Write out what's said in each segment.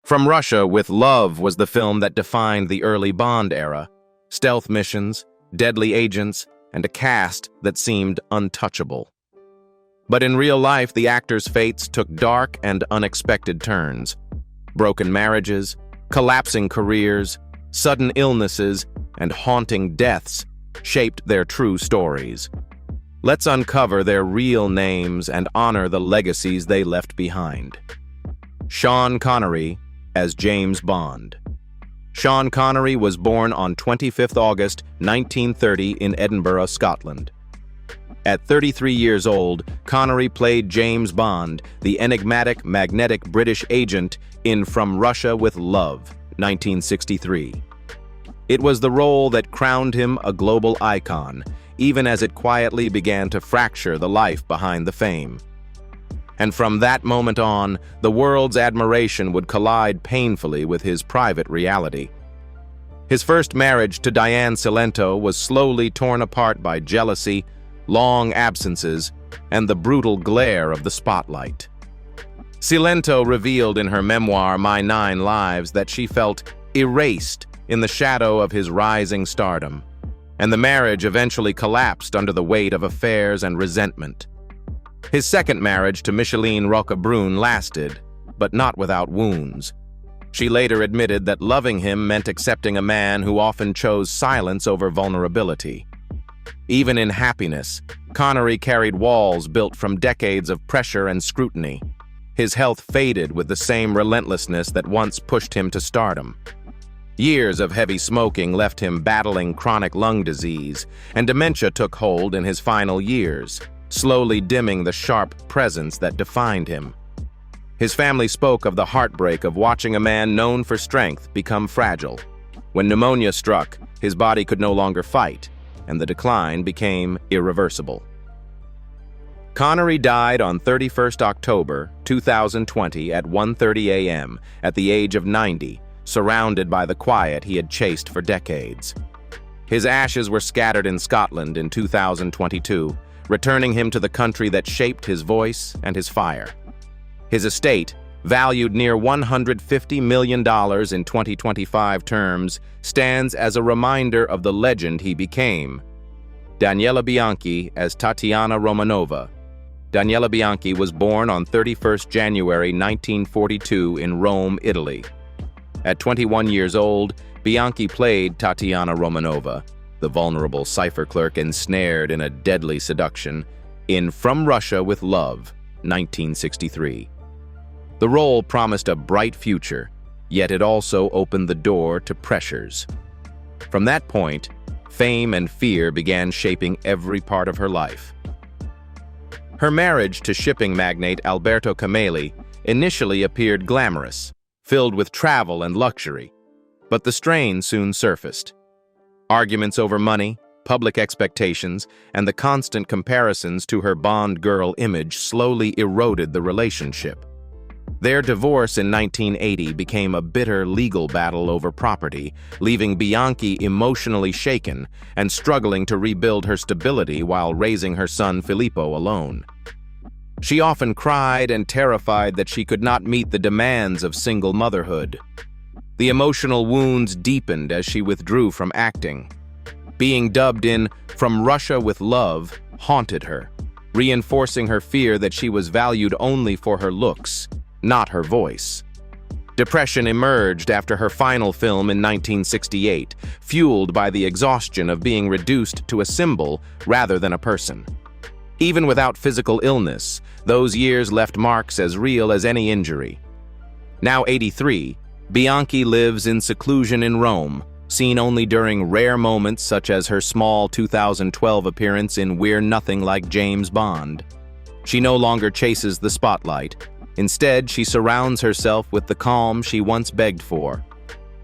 From Russia with Love was the film that defined the early Bond era. Stealth missions, deadly agents, and a cast that seemed untouchable. But in real life, the actors' fates took dark and unexpected turns. Broken marriages, collapsing careers, sudden illnesses, and haunting deaths shaped their true stories. Let's uncover their real names and honor the legacies they left behind. Sean Connery as James Bond. Sean Connery was born on 25 August 1930 in Edinburgh, Scotland. At 33 years old, Connery played James Bond, the enigmatic, magnetic British agent in From Russia with Love, 1963. It was the role that crowned him a global icon, even as it quietly began to fracture the life behind the fame. And from that moment on, the world's admiration would collide painfully with his private reality. His first marriage to Diane Cilento was slowly torn apart by jealousy, long absences, and the brutal glare of the spotlight. Cilento revealed in her memoir, My 9 Lives, that she felt erased in the shadow of his rising stardom, and the marriage eventually collapsed under the weight of affairs and resentment. His second marriage to Micheline Roquebrune lasted, but not without wounds. She later admitted that loving him meant accepting a man who often chose silence over vulnerability. Even in happiness, Connery carried walls built from decades of pressure and scrutiny. His health faded with the same relentlessness that once pushed him to stardom. Years of heavy smoking left him battling chronic lung disease, and dementia took hold in his final years, slowly dimming the sharp presence that defined him. His family spoke of the heartbreak of watching a man known for strength become fragile. When pneumonia struck, his body could no longer fight, and the decline became irreversible. Connery died on 31st October 2020 at 1:30 a.m. at the age of 90, surrounded by the quiet he had chased for decades. His ashes were scattered in Scotland in 2022, returning him to the country that shaped his voice and his fire. His estate, valued near $150 million in 2025 terms, stands as a reminder of the legend he became. Daniela Bianchi as Tatiana Romanova. Daniela Bianchi was born on 31st January 1942 in Rome, Italy. At 21 years old, Bianchi played Tatiana Romanova, the vulnerable cipher clerk ensnared in a deadly seduction, in From Russia with Love, 1963. The role promised a bright future, yet it also opened the door to pressures. From that point, fame and fear began shaping every part of her life. Her marriage to shipping magnate Alberto Cameli initially appeared glamorous, filled with travel and luxury, but the strain soon surfaced. Arguments over money, public expectations, and the constant comparisons to her Bond girl image slowly eroded the relationship. Their divorce in 1980 became a bitter legal battle over property, leaving Bianchi emotionally shaken and struggling to rebuild her stability while raising her son Filippo alone. She often cried and terrified that she could not meet the demands of single motherhood. The emotional wounds deepened as she withdrew from acting. Being dubbed in From Russia with Love haunted her, reinforcing her fear that she was valued only for her looks, not her voice. Depression emerged after her final film in 1968, fueled by the exhaustion of being reduced to a symbol rather than a person. Even without physical illness, those years left marks as real as any injury. Now 83, Bianchi lives in seclusion in Rome, seen only during rare moments such as her small 2012 appearance in We're Nothing Like James Bond. She no longer chases the spotlight. Instead, she surrounds herself with the calm she once begged for.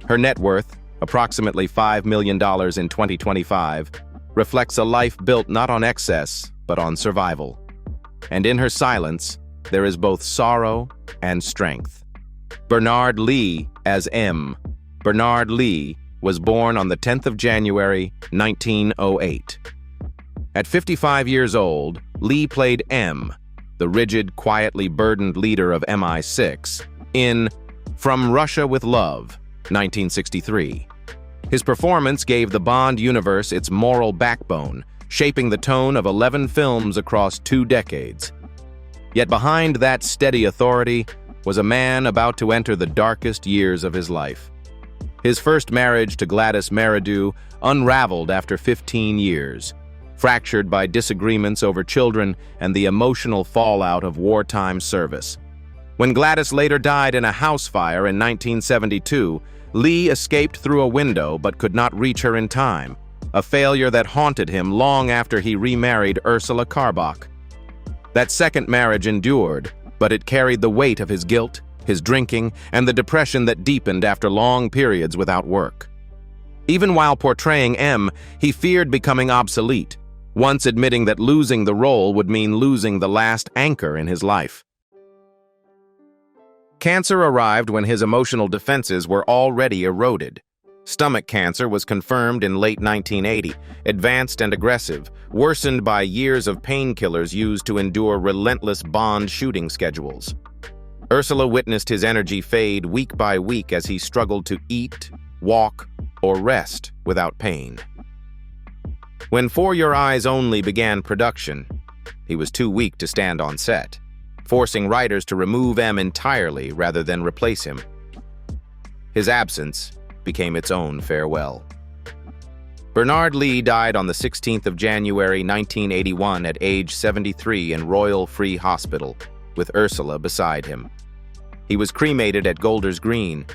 Her net worth, approximately $5 million in 2025, reflects a life built not on excess, but on survival. And in her silence, there is both sorrow and strength. Bernard Lee as M. Bernard Lee was born on the 10th of January, 1908. At 55 years old, Lee played M, the rigid, quietly burdened leader of MI6, in From Russia with Love, 1963. His performance gave the Bond universe its moral backbone, shaping the tone of 11 films across 2 decades. Yet behind that steady authority was a man about to enter the darkest years of his life. His first marriage to Gladys Meridew unraveled after 15 years, fractured by disagreements over children and the emotional fallout of wartime service. When Gladys later died in a house fire in 1972, Lee escaped through a window but could not reach her in time, a failure that haunted him long after he remarried Ursula Carbach. That second marriage endured, but it carried the weight of his guilt, his drinking, and the depression that deepened after long periods without work. Even while portraying M, he feared becoming obsolete, once admitting that losing the role would mean losing the last anchor in his life. Cancer arrived when his emotional defenses were already eroded. Stomach cancer was confirmed in late 1980, advanced and aggressive, worsened by years of painkillers used to endure relentless Bond shooting schedules. Ursula witnessed his energy fade week by week as he struggled to eat, walk, or rest without pain. When For Your Eyes Only began production, he was too weak to stand on set, forcing writers to remove M entirely rather than replace him. His absence became its own farewell. Bernard Lee died on the 16th of January 1981 at age 73 in Royal Free Hospital, with Ursula beside him. He was cremated at Golders Green,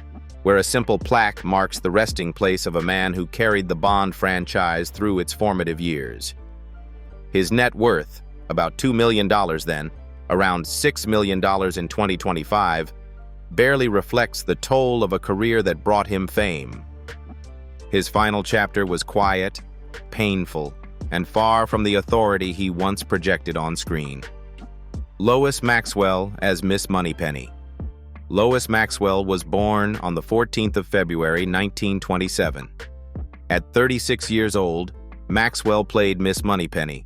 where a simple plaque marks the resting place of a man who carried the Bond franchise through its formative years. His net worth, about $2 million then, around $6 million in 2025, barely reflects the toll of a career that brought him fame. His final chapter was quiet, painful, and far from the authority he once projected on screen. Lois Maxwell as Miss Moneypenny. Lois Maxwell was born on the 14th of February 1927. At 36 years old, Maxwell played Miss Moneypenny,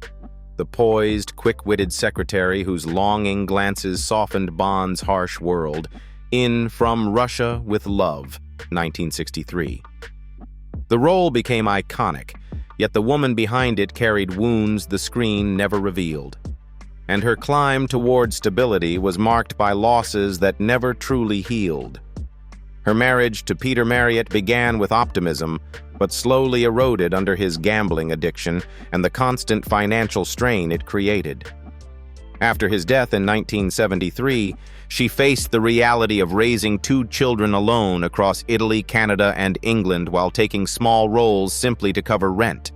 the poised, quick-witted secretary whose longing glances softened Bond's harsh world, in From Russia with Love, 1963. The role became iconic, yet the woman behind it carried wounds the screen never revealed. And her climb toward stability was marked by losses that never truly healed. Her marriage to Peter Marriott began with optimism, but slowly eroded under his gambling addiction and the constant financial strain it created. After his death in 1973, she faced the reality of raising 2 children alone across Italy, Canada, and England while taking small roles simply to cover rent.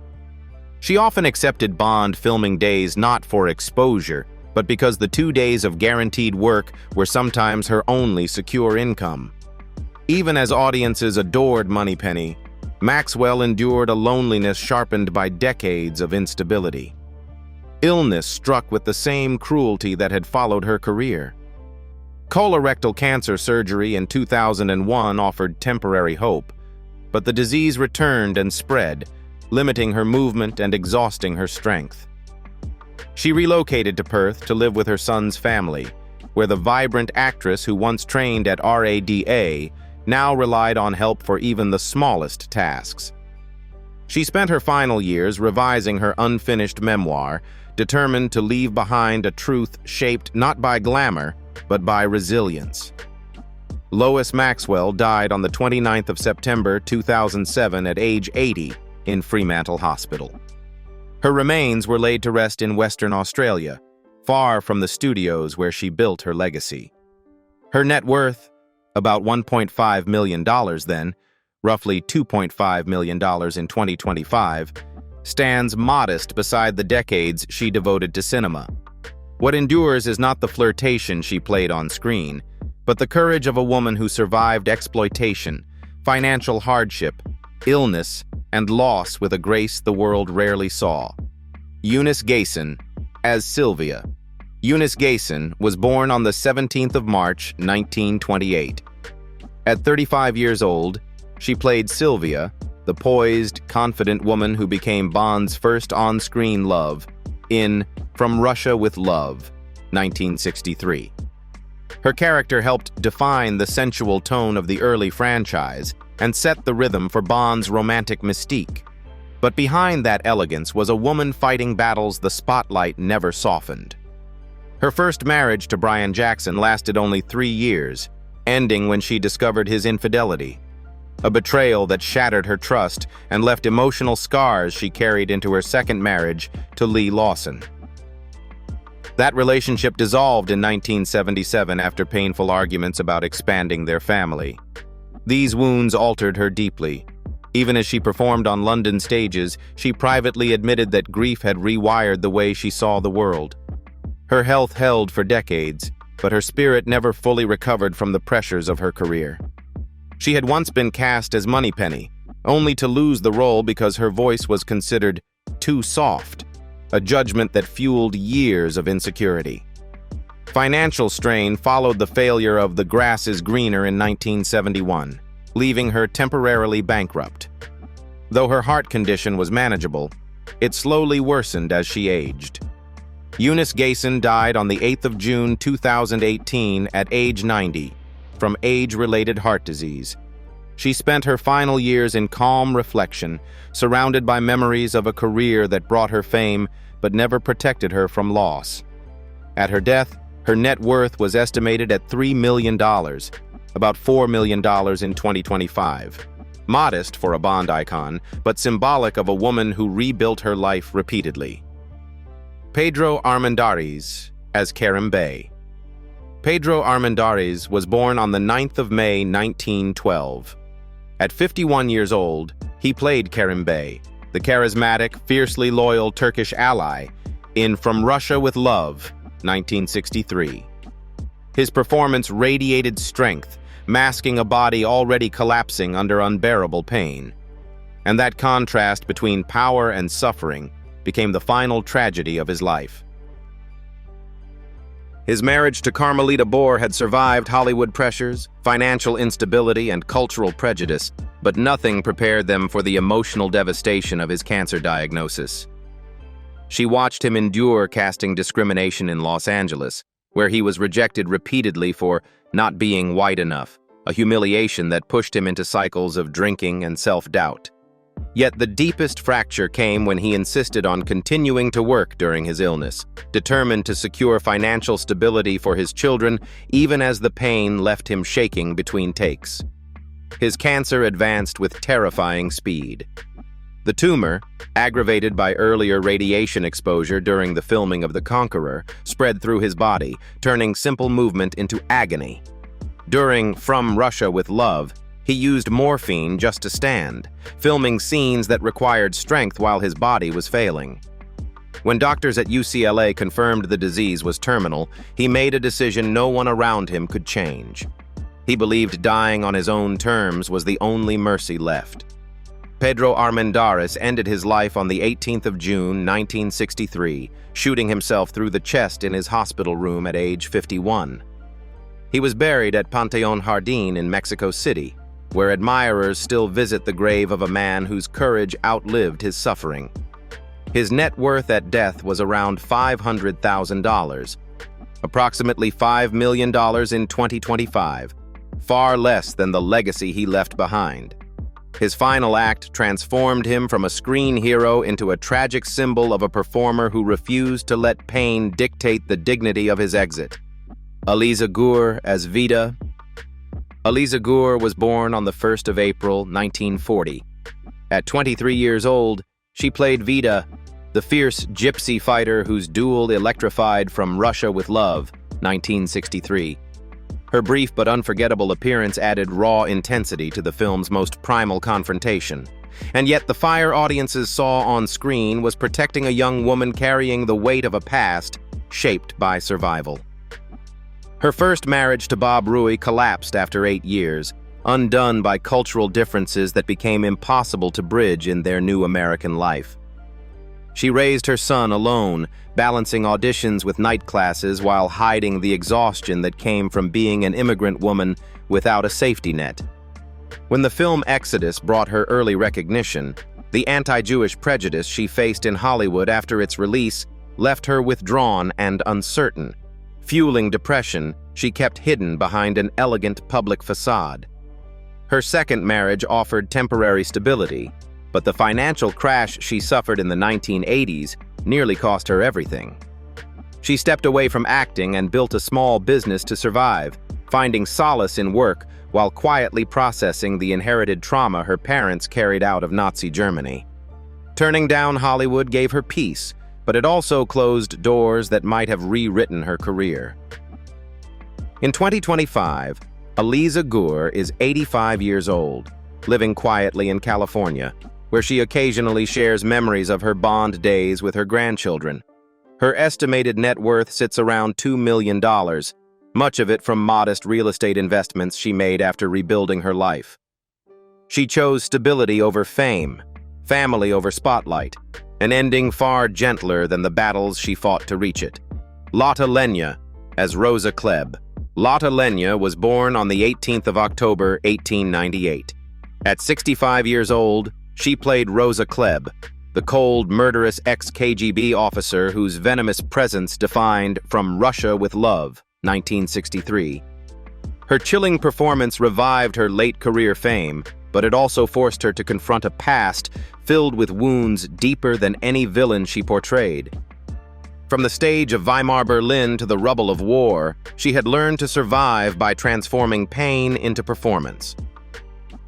She often accepted Bond filming days not for exposure, but because the 2 days of guaranteed work were sometimes her only secure income. Even as audiences adored Moneypenny, Maxwell endured a loneliness sharpened by decades of instability. Illness struck with the same cruelty that had followed her career. Colorectal cancer surgery in 2001 offered temporary hope, but the disease returned and spread, limiting her movement and exhausting her strength. She relocated to Perth to live with her son's family, where the vibrant actress who once trained at RADA now relied on help for even the smallest tasks. She spent her final years revising her unfinished memoir, determined to leave behind a truth shaped not by glamour, but by resilience. Lois Maxwell died on the 29th of September 2007 at age 80 in Fremantle Hospital. Her remains were laid to rest in Western Australia, far from the studios where she built her legacy. Her net worth, about $1.5 million then, roughly $2.5 million in 2025, stands modest beside the decades she devoted to cinema. What endures is not the flirtation she played on screen, but the courage of a woman who survived exploitation, financial hardship, illness, and loss with a grace the world rarely saw. Eunice Gayson as Sylvia. Eunice Gayson was born on the 17th of March, 1928. At 35 years old, she played Sylvia, the poised, confident woman who became Bond's first on-screen love, in From Russia with Love, 1963. Her character helped define the sensual tone of the early franchise and set the rhythm for Bond's romantic mystique. But behind that elegance was a woman fighting battles the spotlight never softened. Her first marriage to Brian Jackson lasted only 3 years, ending when she discovered his infidelity. A betrayal that shattered her trust and left emotional scars she carried into her second marriage to Lee Lawson. That relationship dissolved in 1977 after painful arguments about expanding their family. These wounds altered her deeply. Even as she performed on London stages, she privately admitted that grief had rewired the way she saw the world. Her health held for decades, but her spirit never fully recovered from the pressures of her career. She had once been cast as Moneypenny, only to lose the role because her voice was considered too soft, a judgment that fueled years of insecurity. Financial strain followed the failure of The Grass is Greener in 1971, leaving her temporarily bankrupt. Though her heart condition was manageable, it slowly worsened as she aged. Eunice Gayson died on the 8th of June 2018 at age 90 from age-related heart disease. She spent her final years in calm reflection, surrounded by memories of a career that brought her fame but never protected her from loss. At her death, her net worth was estimated at $3 million, about $4 million in 2025. Modest for a Bond icon, but symbolic of a woman who rebuilt her life repeatedly. Pedro Armendariz as Kerim Bey. Pedro Armendariz was born on the 9th of May 1912. At 51 years old, he played Kerim Bey, the charismatic, fiercely loyal Turkish ally, in From Russia with Love, 1963. His performance radiated strength, masking a body already collapsing under unbearable pain. And that contrast between power and suffering became the final tragedy of his life. His marriage to Carmelita Bohr had survived Hollywood pressures, financial instability, and cultural prejudice, but nothing prepared them for the emotional devastation of his cancer diagnosis. She watched him endure casting discrimination in Los Angeles, where he was rejected repeatedly for not being white enough, a humiliation that pushed him into cycles of drinking and self-doubt. Yet the deepest fracture came when he insisted on continuing to work during his illness, determined to secure financial stability for his children even as the pain left him shaking between takes. His cancer advanced with terrifying speed. The tumor, aggravated by earlier radiation exposure during the filming of The Conqueror, spread through his body, turning simple movement into agony. During From Russia with Love, he used morphine just to stand, filming scenes that required strength while his body was failing. When doctors at UCLA confirmed the disease was terminal, he made a decision no one around him could change. He believed dying on his own terms was the only mercy left. Pedro Armendariz ended his life on the 18th of June, 1963, shooting himself through the chest in his hospital room at age 51. He was buried at Panteon Jardín in Mexico City, where admirers still visit the grave of a man whose courage outlived his suffering. His net worth at death was around $500,000, approximately $5 million in 2025, far less than the legacy he left behind. His final act transformed him from a screen hero into a tragic symbol of a performer who refused to let pain dictate the dignity of his exit. Aliza Gur as Vida. Aliza Gur was born on the 1st of April, 1940. At 23 years old, she played Vida, the fierce gypsy fighter whose duel electrified From Russia with Love, 1963. Her brief but unforgettable appearance added raw intensity to the film's most primal confrontation. And yet the fire audiences saw on screen was protecting a young woman carrying the weight of a past shaped by survival. Her first marriage to Bob Ruy collapsed after 8 years, undone by cultural differences that became impossible to bridge in their new American life. She raised her son alone, balancing auditions with night classes while hiding the exhaustion that came from being an immigrant woman without a safety net. When the film Exodus brought her early recognition, the anti-Jewish prejudice she faced in Hollywood after its release left her withdrawn and uncertain, Fueling depression, she kept hidden behind an elegant public facade. Her second marriage offered temporary stability, but the financial crash she suffered in the 1980s nearly cost her everything. She stepped away from acting and built a small business to survive, finding solace in work while quietly processing the inherited trauma her parents carried out of Nazi Germany. Turning down Hollywood gave her peace, but it also closed doors that might have rewritten her career. In 2025, Aliza Gur is 85 years old, living quietly in California, where she occasionally shares memories of her Bond days with her grandchildren. Her estimated net worth sits around $2 million, much of it from modest real estate investments she made after rebuilding her life. She chose stability over fame, family over spotlight, an ending far gentler than the battles she fought to reach it. Lotte Lenya as Rosa Klebb. Lotte Lenya was born on the 18th of October, 1898. At 65 years old, she played Rosa Klebb, the cold, murderous ex-KGB officer whose venomous presence defined From Russia with Love, 1963. Her chilling performance revived her late career fame, but it also forced her to confront a past filled with wounds deeper than any villain she portrayed. From the stage of Weimar Berlin to the rubble of war, she had learned to survive by transforming pain into performance.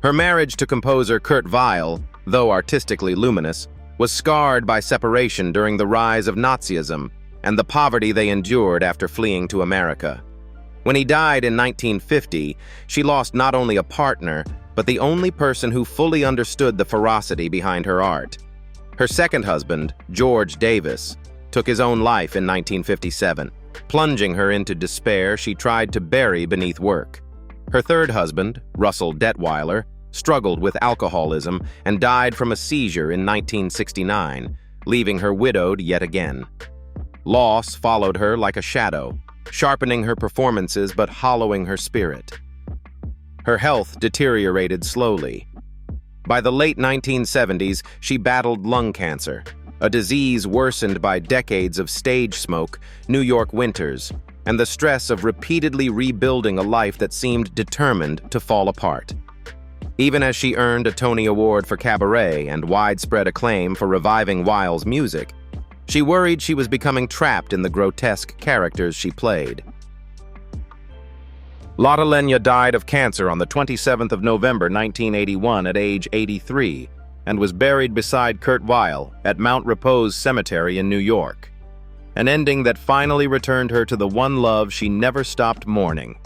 Her marriage to composer Kurt Weill, though artistically luminous, was scarred by separation during the rise of Nazism and the poverty they endured after fleeing to America. When he died in 1950, she lost not only a partner, but the only person who fully understood the ferocity behind her art. Her second husband, George Davis, took his own life in 1957. Plunging her into despair, she tried to bury beneath work. Her third husband, Russell Detweiler, struggled with alcoholism and died from a seizure in 1969, leaving her widowed yet again. Loss followed her like a shadow, sharpening her performances but hollowing her spirit. Her health deteriorated slowly. By the late 1970s, she battled lung cancer, a disease worsened by decades of stage smoke, New York winters, and the stress of repeatedly rebuilding a life that seemed determined to fall apart. Even as she earned a Tony Award for cabaret and widespread acclaim for reviving Weill's music, she worried she was becoming trapped in the grotesque characters she played. Lotte Lenya died of cancer on the 27th of November 1981 at age 83 and was buried beside Kurt Weill at Mount Repose Cemetery in New York, an ending that finally returned her to the one love she never stopped mourning.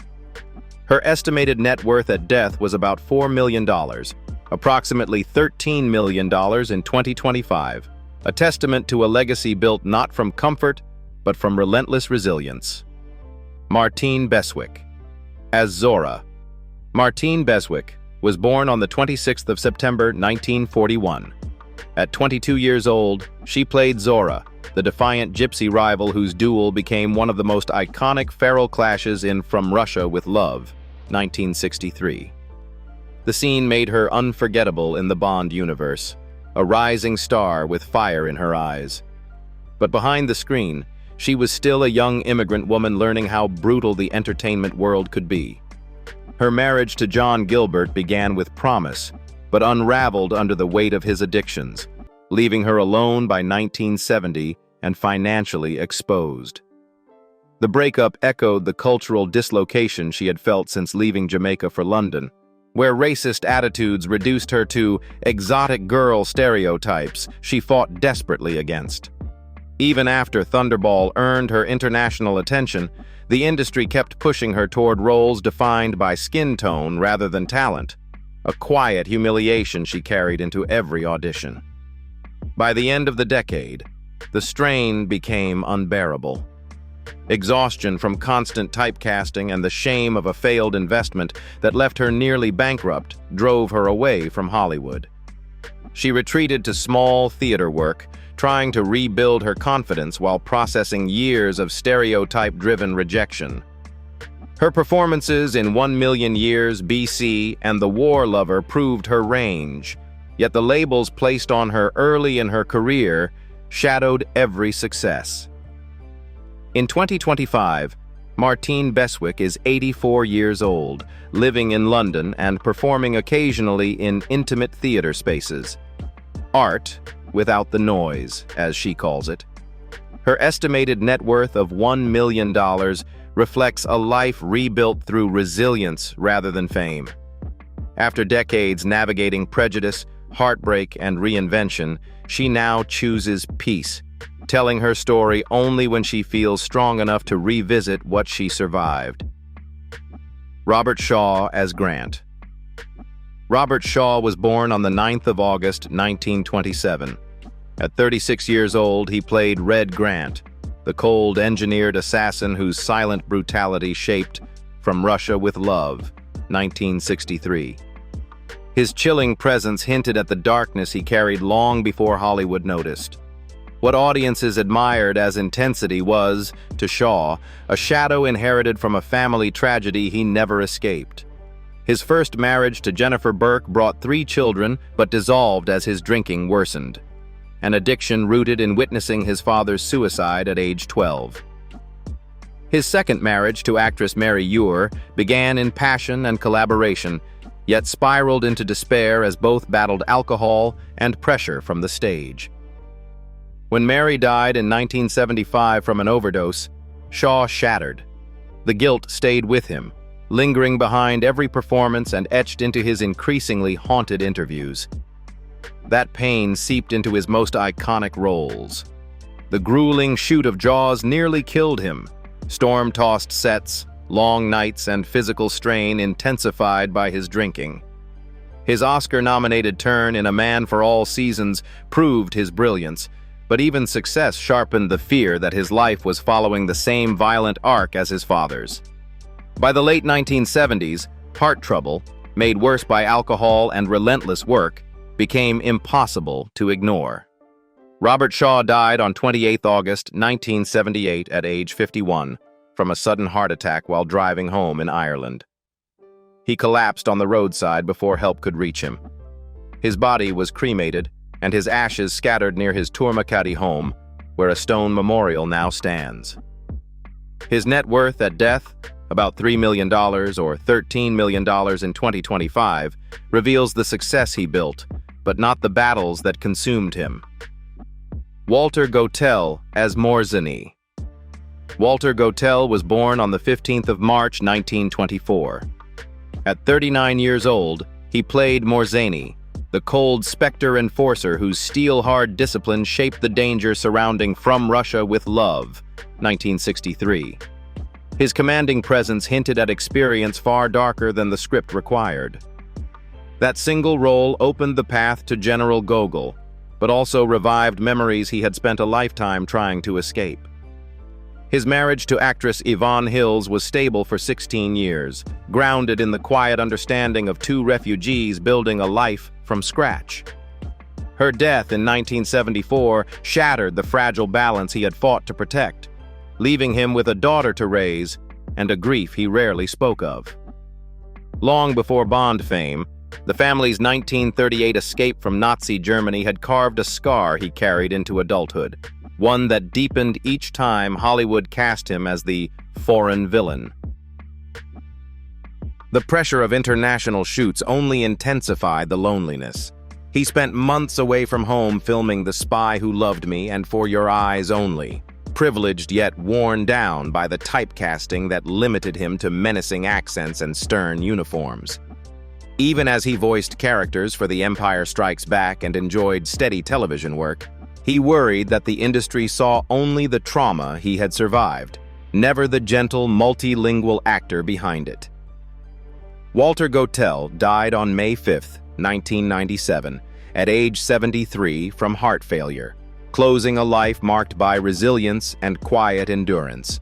Her estimated net worth at death was about $4 million, approximately $13 million in 2025, a testament to a legacy built not from comfort, but from relentless resilience. Martine Beswick as Zora. Martine Beswick was born on the 26th of September 1941. At 22 years old, she played Zora, the defiant gypsy rival whose duel became one of the most iconic feral clashes in From Russia with Love, 1963. The scene made her unforgettable in the Bond universe, a rising star with fire in her eyes. But behind the screen, she was still a young immigrant woman learning how brutal the entertainment world could be. Her marriage to John Gilbert began with promise, but unraveled under the weight of his addictions, leaving her alone by 1970 and financially exposed. The breakup echoed the cultural dislocation she had felt since leaving Jamaica for London, where racist attitudes reduced her to exotic girl stereotypes she fought desperately against. Even after Thunderball earned her international attention, the industry kept pushing her toward roles defined by skin tone rather than talent, a quiet humiliation she carried into every audition. By the end of the decade, the strain became unbearable. Exhaustion from constant typecasting and the shame of a failed investment that left her nearly bankrupt drove her away from Hollywood. She retreated to small theater work, trying to rebuild her confidence while processing years of stereotype-driven rejection. Her performances in 1 Million Years BC and The War Lover proved her range, yet the labels placed on her early in her career shadowed every success. In 2025, Martine Beswick is 84 years old, living in London and performing occasionally in intimate theater spaces. Art without the noise, as she calls it. Her estimated net worth of $1 million reflects a life rebuilt through resilience rather than fame. After decades navigating prejudice, heartbreak, and reinvention, she now chooses peace, telling her story only when she feels strong enough to revisit what she survived. Robert Shaw as Grant. Robert Shaw was born on the 9th of August, 1927. At 36 years old, he played Red Grant, the cold, engineered assassin whose silent brutality shaped From Russia with Love, 1963. His chilling presence hinted at the darkness he carried long before Hollywood noticed. What audiences admired as intensity was, to Shaw, a shadow inherited from a family tragedy he never escaped. His first marriage to Jennifer Burke brought 3 children, but dissolved as his drinking worsened. An addiction rooted in witnessing his father's suicide at age 12. His second marriage to actress Mary Ure began in passion and collaboration, yet spiraled into despair as both battled alcohol and pressure from the stage. When Mary died in 1975 from an overdose, Shaw shattered. The guilt stayed with him, lingering behind every performance and etched into his increasingly haunted interviews. That pain seeped into his most iconic roles. The grueling shoot of Jaws nearly killed him. Storm-tossed sets, long nights, and physical strain intensified by his drinking. His Oscar-nominated turn in A Man for All Seasons proved his brilliance, but even success sharpened the fear that his life was following the same violent arc as his father's. By the late 1970s, heart trouble, made worse by alcohol and relentless work, became impossible to ignore. Robert Shaw died on 28 August 1978 at age 51 from a sudden heart attack while driving home in Ireland. He collapsed on the roadside before help could reach him. His body was cremated, and his ashes scattered near his Tourmacotti home, where a stone memorial now stands. His net worth at death, about $3 million or $13 million in 2025, reveals the success he built, but not the battles that consumed him. Walter Gotell as Morzeny. Walter Gotell was born on the 15th of March 1924. At 39 years old, he played Morzeny, the cold specter enforcer whose steel-hard discipline shaped the danger surrounding From Russia with Love, 1963. His commanding presence hinted at experience far darker than the script required. That single role opened the path to General Gogol, but also revived memories he had spent a lifetime trying to escape. His marriage to actress Yvonne Hills was stable for 16 years, grounded in the quiet understanding of 2 refugees building a life from scratch. Her death in 1974 shattered the fragile balance he had fought to protect, leaving him with a daughter to raise and a grief he rarely spoke of. Long before Bond fame, the family's 1938 escape from Nazi Germany had carved a scar he carried into adulthood, one that deepened each time Hollywood cast him as the foreign villain. The pressure of international shoots only intensified the loneliness. He spent months away from home filming The Spy Who Loved Me and For Your Eyes Only, privileged yet worn down by the typecasting that limited him to menacing accents and stern uniforms. Even as he voiced characters for The Empire Strikes Back and enjoyed steady television work, he worried that the industry saw only the trauma he had survived, never the gentle, multilingual actor behind it. Walter Gotell died on May 5, 1997, at age 73 from heart failure, closing a life marked by resilience and quiet endurance.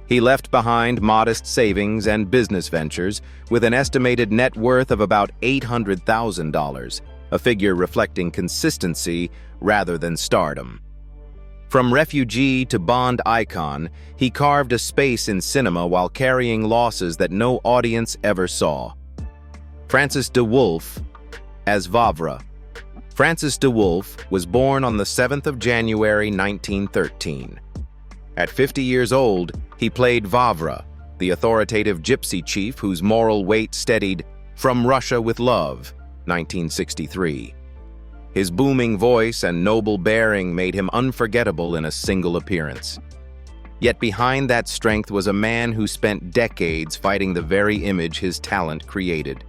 He left behind modest savings and business ventures with an estimated net worth of about $800,000, a figure reflecting consistency rather than stardom. From refugee to Bond icon, he carved a space in cinema while carrying losses that no audience ever saw. Francis de Wolff as Vavra. Francis de Wolff was born on the 7th of January 1913. At 50 years old, he played Vavra, the authoritative gypsy chief whose moral weight steadied From Russia with Love, 1963. His booming voice and noble bearing made him unforgettable in a single appearance. Yet behind that strength was a man who spent decades fighting the very image his talent created.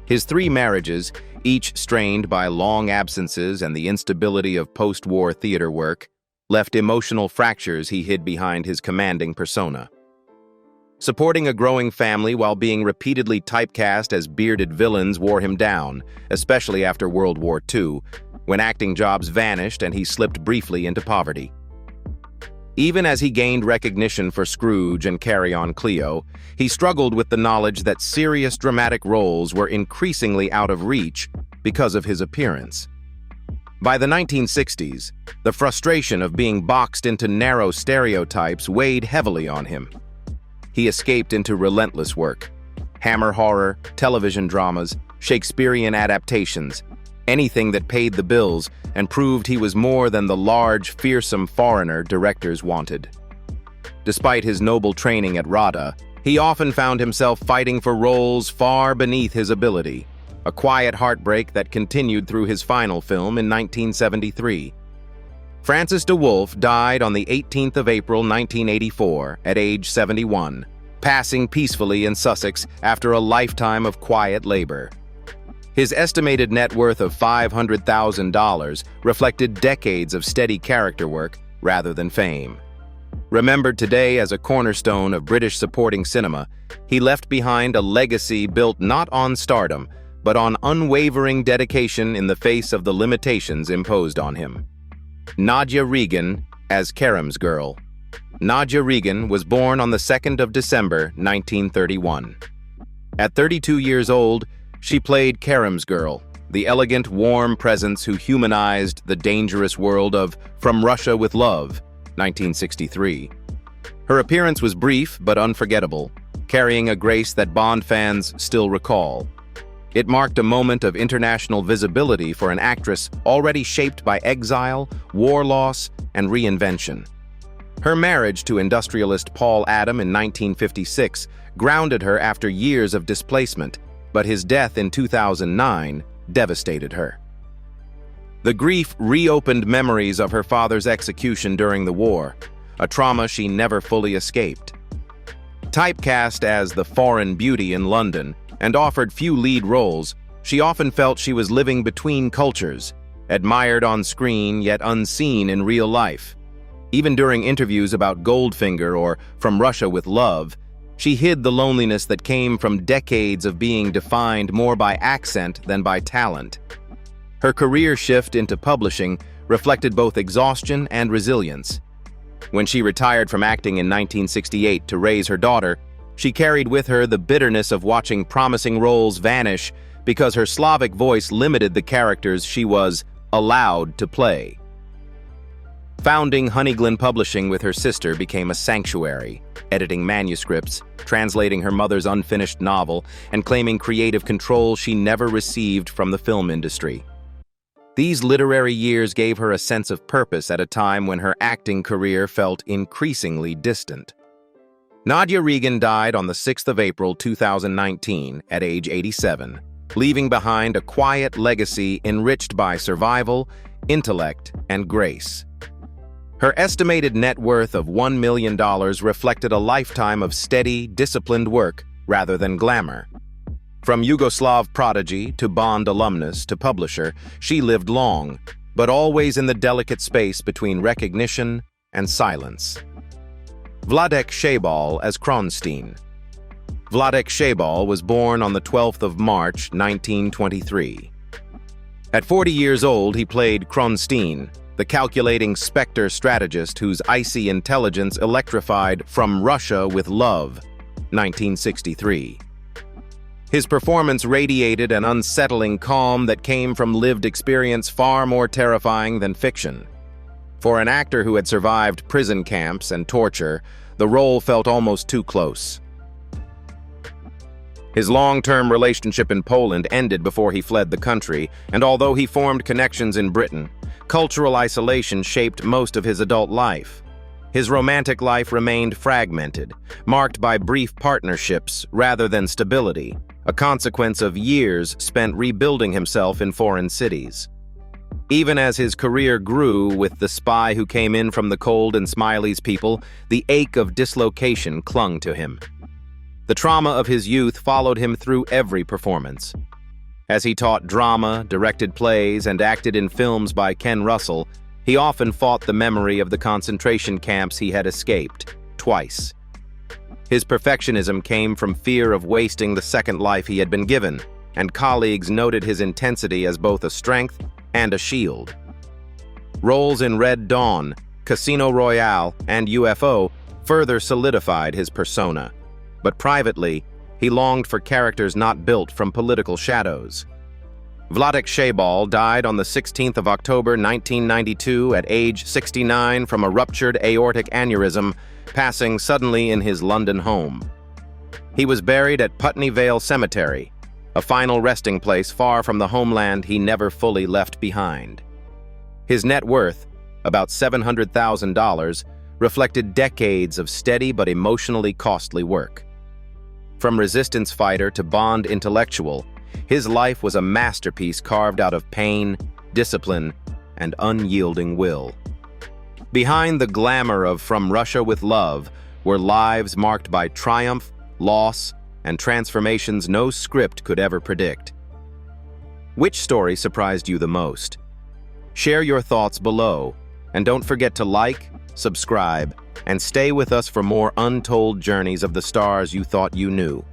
His 3 marriages, each strained by long absences and the instability of post-war theater work, left emotional fractures he hid behind his commanding persona. Supporting a growing family while being repeatedly typecast as bearded villains wore him down, especially after World War II, when acting jobs vanished and he slipped briefly into poverty. Even as he gained recognition for Scrooge and Carry On Cleo, he struggled with the knowledge that serious dramatic roles were increasingly out of reach because of his appearance. By the 1960s, the frustration of being boxed into narrow stereotypes weighed heavily on him. He escaped into relentless work: hammer horror, television dramas, Shakespearean adaptations, anything that paid the bills and proved he was more than the large, fearsome foreigner directors wanted. Despite his noble training at RADA, he often found himself fighting for roles far beneath his ability, a quiet heartbreak that continued through his final film in 1973. Francis de Wolff died on the 18th of April 1984 at age 71, passing peacefully in Sussex after a lifetime of quiet labor. His estimated net worth of $500,000 reflected decades of steady character work rather than fame. Remembered today as a cornerstone of British supporting cinema, he left behind a legacy built not on stardom, but on unwavering dedication in the face of the limitations imposed on him. Nadja Regin as Kerem's Girl. Nadja Regin was born on the 2nd of December, 1931. At 32 years old, she played Kerem's Girl, the elegant, warm presence who humanized the dangerous world of From Russia with Love, 1963. Her appearance was brief but unforgettable, carrying a grace that Bond fans still recall. It marked a moment of international visibility for an actress already shaped by exile, war loss, and reinvention. Her marriage to industrialist Paul Adam in 1956 grounded her after years of displacement, but his death in 2009 devastated her. The grief reopened memories of her father's execution during the war, a trauma she never fully escaped. Typecast as the foreign beauty in London and offered few lead roles, she often felt she was living between cultures, admired on screen yet unseen in real life. Even during interviews about Goldfinger or From Russia with Love, she hid the loneliness that came from decades of being defined more by accent than by talent. Her career shift into publishing reflected both exhaustion and resilience. When she retired from acting in 1968 to raise her daughter, she carried with her the bitterness of watching promising roles vanish because her Slavic voice limited the characters she was allowed to play. Founding Honeyglen Publishing with her sister became a sanctuary, editing manuscripts, translating her mother's unfinished novel, and claiming creative control she never received from the film industry. These literary years gave her a sense of purpose at a time when her acting career felt increasingly distant. Nadja Regin died on the 6th of April 2019 at age 87, leaving behind a quiet legacy enriched by survival, intellect, and grace. Her estimated net worth of $1 million reflected a lifetime of steady, disciplined work rather than glamour. From Yugoslav prodigy to Bond alumnus to publisher, she lived long, but always in the delicate space between recognition and silence. Vladek Sheybal as Kronstein. Vladek Sheybal was born on the 12th of March, 1923. At 40 years old, he played Kronstein, the calculating specter strategist whose icy intelligence electrified From Russia with Love, 1963. His performance radiated an unsettling calm that came from lived experience far more terrifying than fiction. For an actor who had survived prison camps and torture, the role felt almost too close. His long-term relationship in Poland ended before he fled the country, and although he formed connections in Britain, cultural isolation shaped most of his adult life. His romantic life remained fragmented, marked by brief partnerships rather than stability, a consequence of years spent rebuilding himself in foreign cities. Even as his career grew with The Spy Who Came In from the Cold and Smiley's People, the ache of dislocation clung to him. The trauma of his youth followed him through every performance. As he taught drama, directed plays, and acted in films by Ken Russell, he often fought the memory of the concentration camps he had escaped, twice. His perfectionism came from fear of wasting the second life he had been given, and colleagues noted his intensity as both a strength and a shield. Roles in Red Dawn, Casino Royale, and UFO further solidified his persona, but privately, he longed for characters not built from political shadows. Vladek Sheybal died on the 16th of October 1992 at age 69 from a ruptured aortic aneurysm, passing suddenly in his London home. He was buried at Putney Vale Cemetery, a final resting place far from the homeland he never fully left behind. His net worth, about $700,000, reflected decades of steady but emotionally costly work. From resistance fighter to Bond intellectual, his life was a masterpiece carved out of pain, discipline, and unyielding will. Behind the glamour of From Russia with Love were lives marked by triumph, loss, and transformations no script could ever predict. Which story surprised you the most? Share your thoughts below, and don't forget to like, subscribe, and stay with us for more untold journeys of the stars you thought you knew.